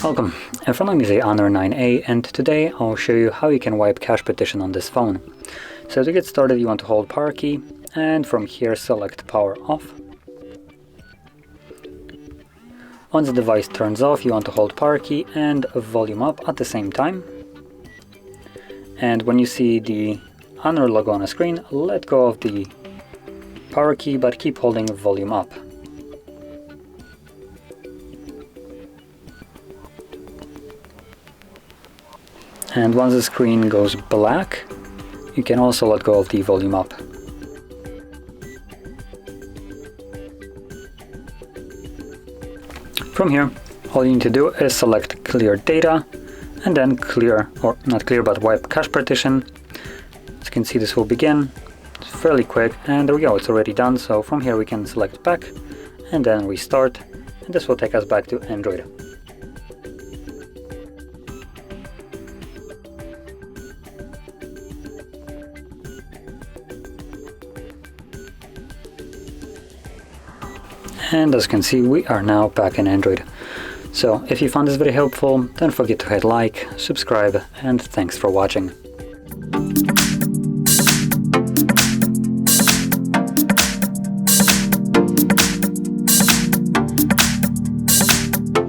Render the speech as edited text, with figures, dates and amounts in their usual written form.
Welcome, my name is Honor9A, and today I'll show you how you can wipe cache partition on this phone. So to get started, you want to hold power key, and from here select power off. Once the device turns off, you want to hold power key and volume up at the same time. And when you see the Honor logo on the screen, let go of the power key but keep holding volume up. And once the screen goes black, you can also let go of the volume up. From here, all you need to do is select clear data and then clear, or not clear, but wipe cache partition. As you can see, this will begin. It's fairly quick, and there we go, it's already done. So from here we can select back and then restart, and this will take us back to Android. And as you can see, we are now back in Android. So if you found this video helpful, don't forget to hit like, subscribe, and thanks for watching.